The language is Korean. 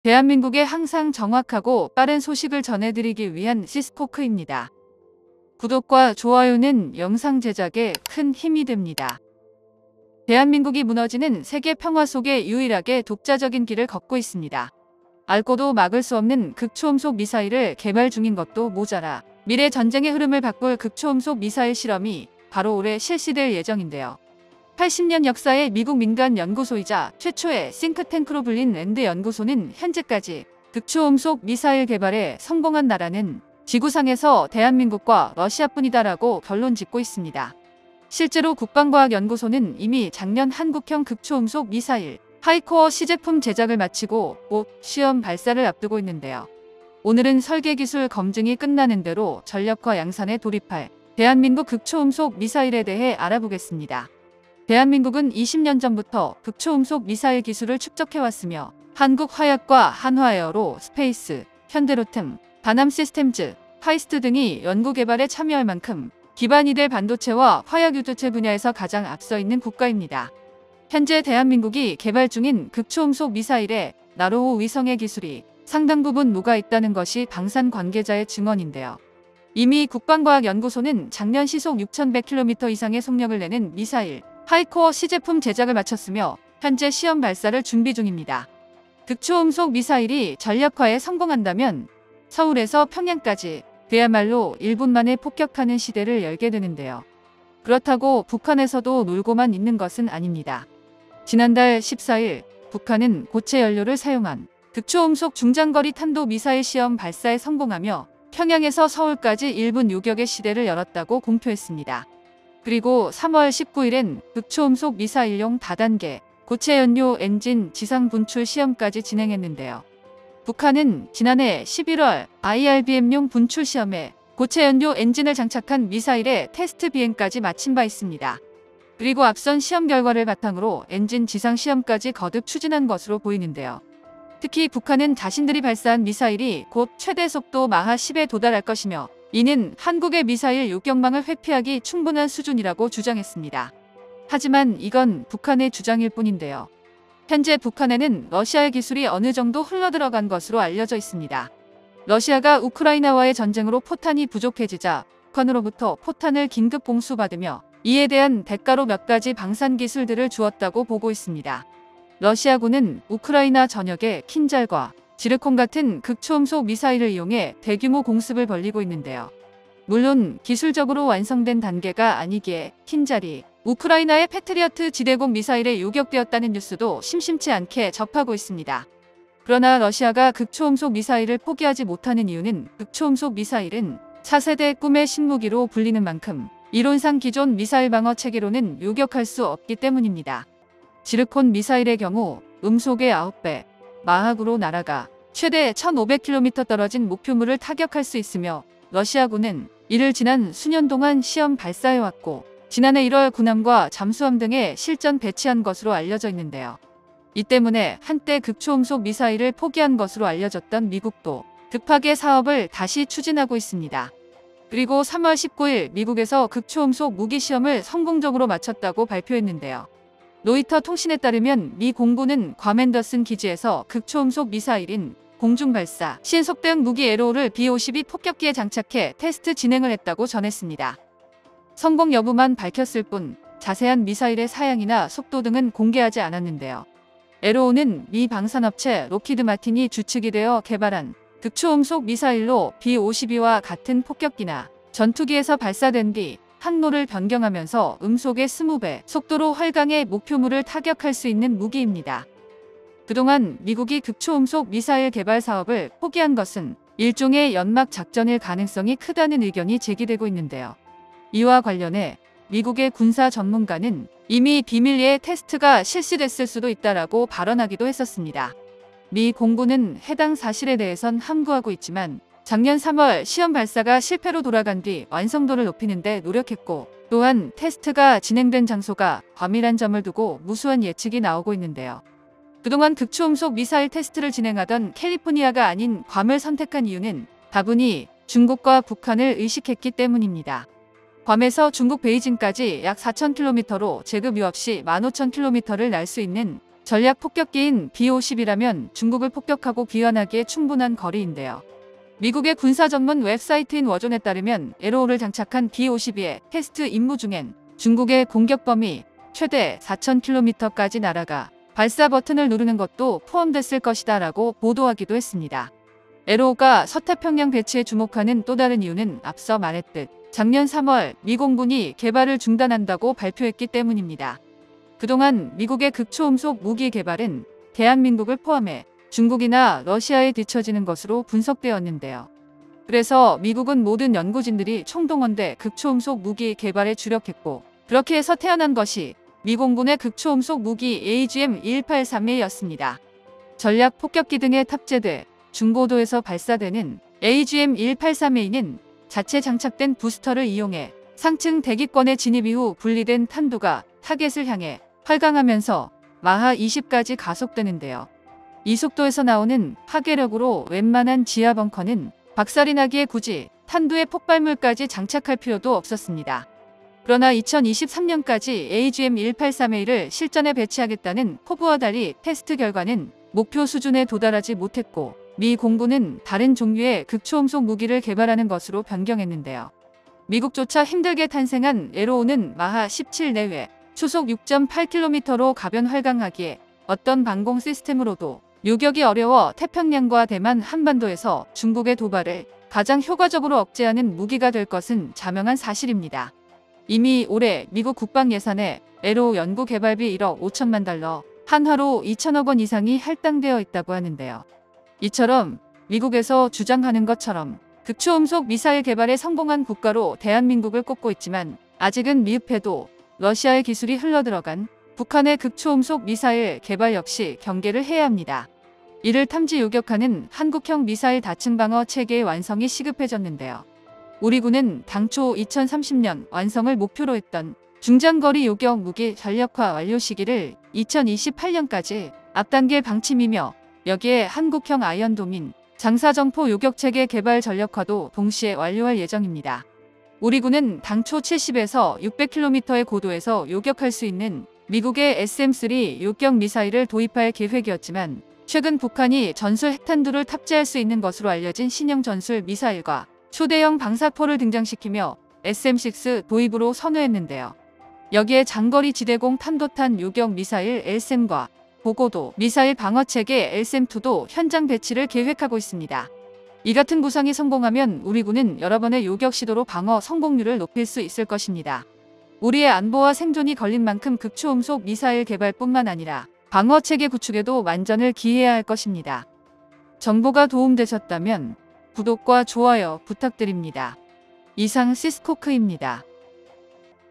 대한민국에 항상 정확하고 빠른 소식을 전해드리기 위한 시스포크입니다. 구독과 좋아요는 영상 제작에 큰 힘이 됩니다. 대한민국이 무너지는 세계 평화 속에 유일하게 독자적인 길을 걷고 있습니다. 알고도 막을 수 없는 극초음속 미사일을 개발 중인 것도 모자라 미래 전쟁의 흐름을 바꿀 극초음속 미사일 실험이 바로 올해 실시될 예정인데요. 80년 역사의 미국 민간 연구소이자 최초의 싱크탱크로 불린 랜드 연구소는 현재까지 극초음속 미사일 개발에 성공한 나라는 지구상에서 대한민국과 러시아뿐이다라고 결론 짓고 있습니다. 실제로 국방과학연구소는 이미 작년 한국형 극초음속 미사일 하이코어 시제품 제작을 마치고 곧 시험 발사를 앞두고 있는데요. 오늘은 설계 기술 검증이 끝나는 대로 전력과 양산에 돌입할 대한민국 극초음속 미사일에 대해 알아보겠습니다. 대한민국은 20년 전부터 극초음속 미사일 기술을 축적해왔으며 한국화약과 한화에어로 스페이스, 현대로템, 다남시스템즈, 카이스트 등이 연구개발에 참여할 만큼 기반이 될 반도체와 화약유도체 분야에서 가장 앞서 있는 국가입니다. 현재 대한민국이 개발 중인 극초음속 미사일에 나로호 위성의 기술이 상당 부분 녹아있다는 것이 방산 관계자의 증언인데요. 이미 국방과학연구소는 작년 시속 6100km 이상의 속력을 내는 미사일 하이코어 시제품 제작을 마쳤으며 현재 시험 발사를 준비 중입니다. 극초음속 미사일이 전략화에 성공한다면 서울에서 평양까지 그야말로 1분 만에 폭격하는 시대를 열게 되는데요. 그렇다고 북한에서도 놀고만 있는 것은 아닙니다. 지난달 14일 북한은 고체 연료를 사용한 극초음속 중장거리 탄도 미사일 시험 발사에 성공하며 평양에서 서울까지 1분 요격의 시대를 열었다고 공표했습니다. 그리고 3월 19일엔 극초음속 미사일용 다단계 고체 연료 엔진 지상 분출 시험까지 진행했는데요. 북한은 지난해 11월 IRBM용 분출 시험에 고체 연료 엔진을 장착한 미사일의 테스트 비행까지 마친 바 있습니다. 그리고 앞선 시험 결과를 바탕으로 엔진 지상 시험까지 거듭 추진한 것으로 보이는데요. 특히 북한은 자신들이 발사한 미사일이 곧 최대 속도 마하 10에 도달할 것이며 이는 한국의 미사일 요격망을 회피하기 충분한 수준이라고 주장했습니다. 하지만 이건 북한의 주장일 뿐인데요. 현재 북한에는 러시아의 기술이 어느 정도 흘러들어간 것으로 알려져 있습니다. 러시아가 우크라이나와의 전쟁으로 포탄이 부족해지자 북한으로부터 포탄을 긴급 공수받으며 이에 대한 대가로 몇 가지 방산 기술들을 주었다고 보고 있습니다. 러시아군은 우크라이나 전역에 킨잘과 지르콘 같은 극초음속 미사일을 이용해 대규모 공습을 벌이고 있는데요. 물론 기술적으로 완성된 단계가 아니기에 킨잘이 우크라이나의 패트리어트 지대공 미사일에 요격되었다는 뉴스도 심심치 않게 접하고 있습니다. 그러나 러시아가 극초음속 미사일을 포기하지 못하는 이유는 극초음속 미사일은 차세대 꿈의 신무기로 불리는 만큼 이론상 기존 미사일 방어 체계로는 요격할 수 없기 때문입니다. 지르콘 미사일의 경우 음속의 9배, 마하구로 날아가 최대 1500km 떨어진 목표물을 타격할 수 있으며 러시아군은 이를 지난 수년 동안 시험 발사해왔고 지난해 1월 군함과 잠수함 등에 실전 배치한 것으로 알려져 있는데요. 이 때문에 한때 극초음속 미사일을 포기한 것으로 알려졌던 미국도 급하게 사업을 다시 추진하고 있습니다. 그리고 3월 19일 미국에서 극초음속 무기 시험을 성공적으로 마쳤다고 발표했는데요. 로이터 통신에 따르면 미 공군은 괌 앤더슨 기지에서 극초음속 미사일인 공중발사 신속대응 무기 에로우를 B-52 폭격기에 장착해 테스트 진행을 했다고 전했습니다. 성공 여부만 밝혔을 뿐 자세한 미사일의 사양이나 속도 등은 공개하지 않았는데요. 에로우는 미 방산업체 로키드 마틴이 주축이 되어 개발한 극초음속 미사일로 B-52와 같은 폭격기나 전투기에서 발사된 뒤 항로를 변경하면서 음속의 20배 속도로 활강의 목표물을 타격할 수 있는 무기입니다. 그동안 미국이 극초음속 미사일 개발 사업을 포기한 것은 일종의 연막 작전일 가능성이 크다는 의견이 제기되고 있는데요. 이와 관련해 미국의 군사 전문가는 이미 비밀리에 테스트가 실시됐을 수도 있다라고 발언하기도 했었습니다. 미 공군은 해당 사실에 대해선 함구하고 있지만 작년 3월 시험 발사가 실패로 돌아간 뒤 완성도를 높이는 데 노력했고 또한 테스트가 진행된 장소가 괌이란 점을 두고 무수한 예측이 나오고 있는데요. 그동안 극초음속 미사일 테스트를 진행하던 캘리포니아가 아닌 괌을 선택한 이유는 다분히 중국과 북한을 의식했기 때문입니다. 괌에서 중국 베이징까지 약 4000km로 제급 유 없이 15,000km를 날 수 있는 전략 폭격기인 B-50이라면 중국을 폭격하고 귀환하기에 충분한 거리인데요. 미국의 군사 전문 웹사이트인 워존에 따르면 에로우를 장착한 B-52의 테스트 임무 중엔 중국의 공격 범위 최대 4,000km까지 날아가 발사 버튼을 누르는 것도 포함됐을 것이다 라고 보도하기도 했습니다. 에로우가 서태평양 배치에 주목하는 또 다른 이유는 앞서 말했듯 작년 3월 미 공군이 개발을 중단한다고 발표했기 때문입니다. 그동안 미국의 극초음속 무기 개발은 대한민국을 포함해 중국이나 러시아에 뒤처지는 것으로 분석되었는데요. 그래서 미국은 모든 연구진들이 총동원돼 극초음속 무기 개발에 주력했고 그렇게 해서 태어난 것이 미 공군의 극초음속 무기 AGM-183A였습니다. 전략 폭격기 등에 탑재돼 중고도에서 발사되는 AGM-183A는 자체 장착된 부스터를 이용해 상층 대기권에 진입 이후 분리된 탄두가 타겟을 향해 활강하면서 마하 20까지 가속되는데요. 이 속도에서 나오는 파괴력으로 웬만한 지하 벙커는 박살이 나기에 굳이 탄두에 폭발물까지 장착할 필요도 없었습니다. 그러나 2023년까지 AGM-183A를 실전에 배치하겠다는 포부와 달리 테스트 결과는 목표 수준에 도달하지 못했고 미 공군은 다른 종류의 극초음속 무기를 개발하는 것으로 변경했는데요. 미국조차 힘들게 탄생한 에로우는 마하 17 내외 초속 6.8km로 가변 활강하기에 어떤 방공 시스템으로도 요격이 어려워 태평양과 대만 한반도에서 중국의 도발을 가장 효과적으로 억제하는 무기가 될 것은 자명한 사실입니다. 이미 올해 미국 국방 예산에 에로우 연구 개발비 1억 5천만 달러, 한화로 2천억 원 이상이 할당되어 있다고 하는데요. 이처럼 미국에서 주장하는 것처럼 극초음속 미사일 개발에 성공한 국가로 대한민국을 꼽고 있지만 아직은 미흡해도 러시아의 기술이 흘러들어간 북한의 극초음속 미사일 개발 역시 경계를 해야 합니다. 이를 탐지 요격하는 한국형 미사일 다층방어 체계의 완성이 시급해졌는데요. 우리 군은 당초 2030년 완성을 목표로 했던 중장거리 요격 무기 전력화 완료 시기를 2028년까지 앞당길 방침이며 여기에 한국형 아이언돔인 장사정포 요격체계 개발 전력화도 동시에 완료할 예정입니다. 우리 군은 당초 70에서 600km의 고도에서 요격할 수 있는 미국의 SM-3 요격 미사일을 도입할 계획이었지만 최근 북한이 전술 핵탄두를 탑재할 수 있는 것으로 알려진 신형 전술 미사일과 초대형 방사포를 등장시키며 SM-6 도입으로 선회했는데요. 여기에 장거리 지대공 탄도탄 요격 미사일 LSAM과 고고도 미사일 방어체계 LSAM-2도 현장 배치를 계획하고 있습니다. 이 같은 구상이 성공하면 우리 군은 여러 번의 요격 시도로 방어 성공률을 높일 수 있을 것입니다. 우리의 안보와 생존이 걸린 만큼 극초음속 미사일 개발뿐만 아니라 방어체계 구축에도 만전을 기해야 할 것입니다. 정보가 도움되셨다면 구독과 좋아요 부탁드립니다. 이상 시스코크입니다.